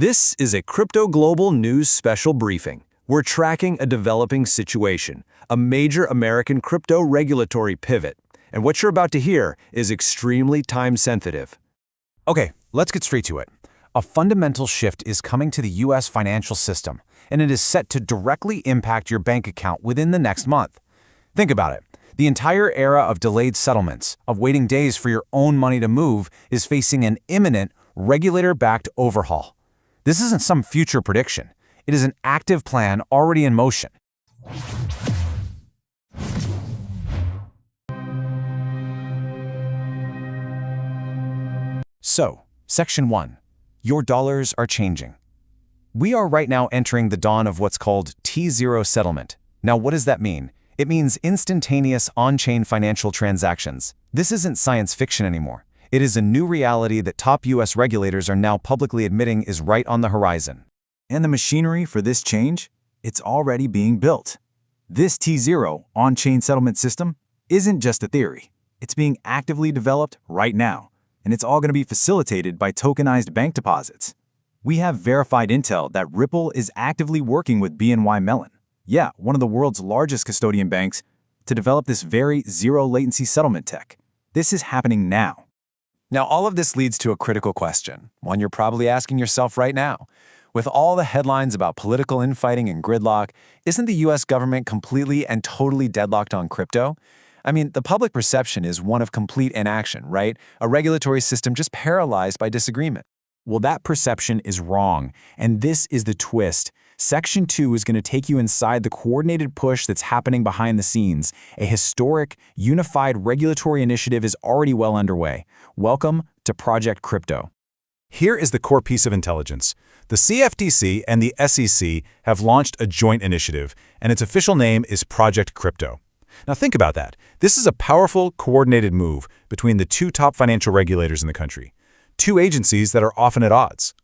This is a Crypto Global News special briefing. We're tracking a developing situation, a major American crypto regulatory pivot. And what you're about to hear is extremely time-sensitive. Okay, let's get straight to it. A fundamental shift is coming to the U.S. financial system, and it is set to directly impact your bank account within the next month. Think about it. The entire era of delayed settlements, of waiting days for your own money to move, is facing an imminent, regulator-backed overhaul. This isn't some future prediction. It is an active plan already in motion. So, Section 1. Your dollars are changing. We are right now entering the dawn of what's called T-0 settlement. Now, what does that mean? It means instantaneous on-chain financial transactions. This isn't science fiction anymore. It is a new reality that top U.S. regulators are now publicly admitting is right on the horizon. And the machinery for this change? It's already being built. This T-0 on-chain settlement system isn't just a theory. It's being actively developed right now, and it's all going to be facilitated by tokenized bank deposits. We have verified intel that Ripple is actively working with BNY Mellon, one of the world's largest custodian banks, to develop this very zero-latency settlement tech. This is happening now. Now, all of this leads to a critical question, one you're probably asking yourself right now. With all the headlines about political infighting and gridlock, isn't the U.S. government completely and totally deadlocked on crypto? I mean, the public perception is one of complete inaction, right? A regulatory system just paralyzed by disagreement. Well, that perception is wrong, and this is the twist. Section 2 is going to take you inside the coordinated push that's happening behind the scenes. A historic, unified regulatory initiative is already well underway. Welcome to Project Crypto. Here is the core piece of intelligence. The CFTC and the SEC have launched a joint initiative, and its official name is Project Crypto. Now think about that. This is a powerful, coordinated move between the two top financial regulators in the country, two agencies that are often at odds.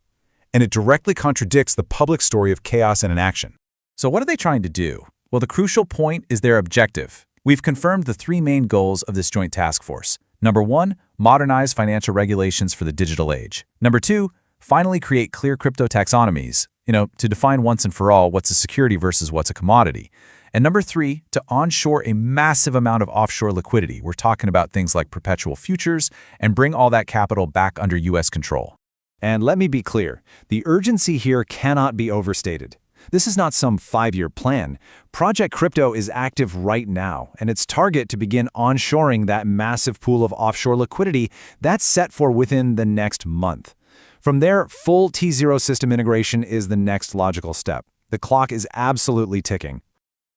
And it directly contradicts the public story of chaos and inaction. So what are they trying to do? Well, the crucial point is their objective. We've confirmed the three main goals of this joint task force. Number 1, modernize financial regulations for the digital age. Number 2, finally create clear crypto taxonomies, to define once and for all what's a security versus what's a commodity. And number 3, to onshore a massive amount of offshore liquidity. We're talking about things like perpetual futures and bring all that capital back under U.S. control. And let me be clear, the urgency here cannot be overstated. This is not some 5-year plan. Project Crypto is active right now, and its target to begin onshoring that massive pool of offshore liquidity, that's set for within the next month. From there, full T-0 system integration is the next logical step. The clock is absolutely ticking.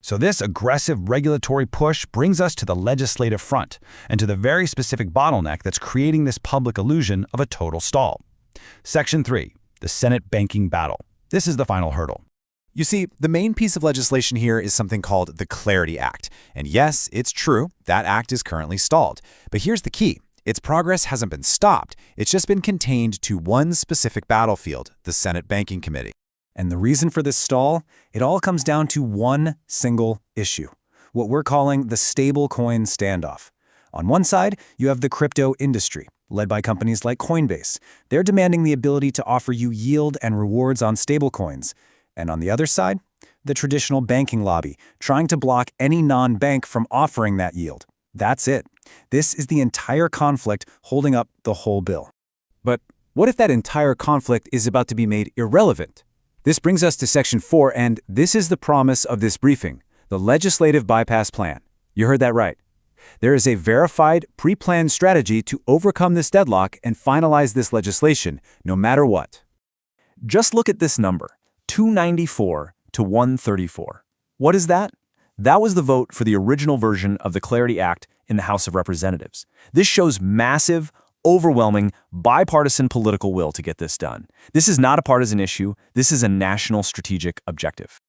So this aggressive regulatory push brings us to the legislative front and to the very specific bottleneck that's creating this public illusion of a total stall. Section 3, the Senate banking battle. This is the final hurdle. You see, the main piece of legislation here is something called the Clarity Act. And yes, it's true, that act is currently stalled. But here's the key. Its progress hasn't been stopped. It's just been contained to one specific battlefield, the Senate Banking Committee. And the reason for this stall? It all comes down to one single issue, what we're calling the stablecoin standoff. On one side, you have the crypto industry, led by companies like Coinbase. They're demanding the ability to offer you yield and rewards on stablecoins. And on the other side, the traditional banking lobby, trying to block any non-bank from offering that yield. That's it. This is the entire conflict holding up the whole bill. But what if that entire conflict is about to be made irrelevant? This brings us to Section 4, and this is the promise of this briefing, the legislative bypass plan. You heard that right. There is a verified, pre-planned strategy to overcome this deadlock and finalize this legislation, no matter what. Just look at this number, 294 to 134. What is that? That was the vote for the original version of the Clarity Act in the House of Representatives. This shows massive, overwhelming, bipartisan political will to get this done. This is not a partisan issue. This is a national strategic objective.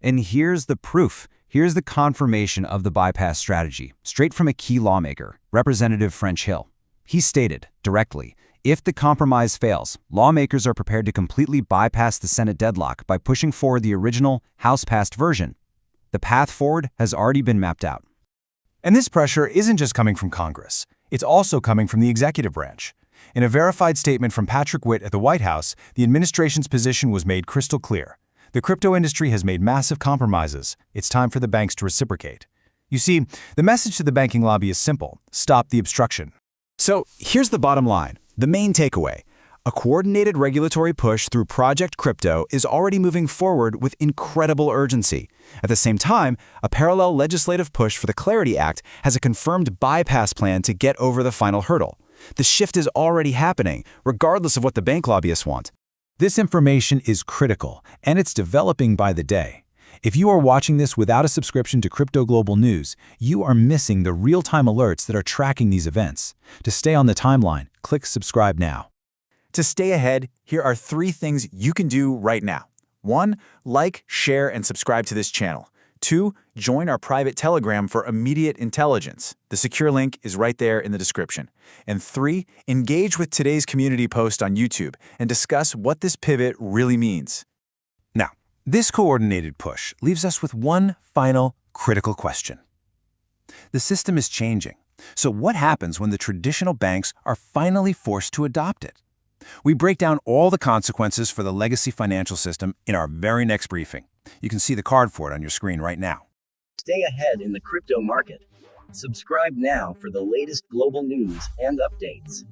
And here's the proof. Here's the confirmation of the bypass strategy, straight from a key lawmaker, Representative French Hill. He stated, directly, if the compromise fails, lawmakers are prepared to completely bypass the Senate deadlock by pushing forward the original House-passed version. The path forward has already been mapped out. And this pressure isn't just coming from Congress. It's also coming from the executive branch. In a verified statement from Patrick Witt at the White House, the administration's position was made crystal clear. The crypto industry has made massive compromises. It's time for the banks to reciprocate. You see, the message to the banking lobby is simple: stop the obstruction. So here's the bottom line, the main takeaway. A coordinated regulatory push through Project Crypto is already moving forward with incredible urgency. At the same time, a parallel legislative push for the Clarity Act has a confirmed bypass plan to get over the final hurdle. The shift is already happening, regardless of what the bank lobbyists want. This information is critical, and it's developing by the day. If you are watching this without a subscription to Crypto Global News, you are missing the real-time alerts that are tracking these events. To stay on the timeline, click subscribe now. To stay ahead, here are 3 things you can do right now. 1. Like, share, and subscribe to this channel. 2. Join our private Telegram for immediate intelligence. The secure link is right there in the description. And 3. Engage with today's community post on YouTube and discuss what this pivot really means. Now, this coordinated push leaves us with one final critical question. The system is changing. So what happens when the traditional banks are finally forced to adopt it? We break down all the consequences for the legacy financial system in our very next briefing. You can see the card for it on your screen right now. Stay ahead in the crypto market. Subscribe now for the latest global news and updates.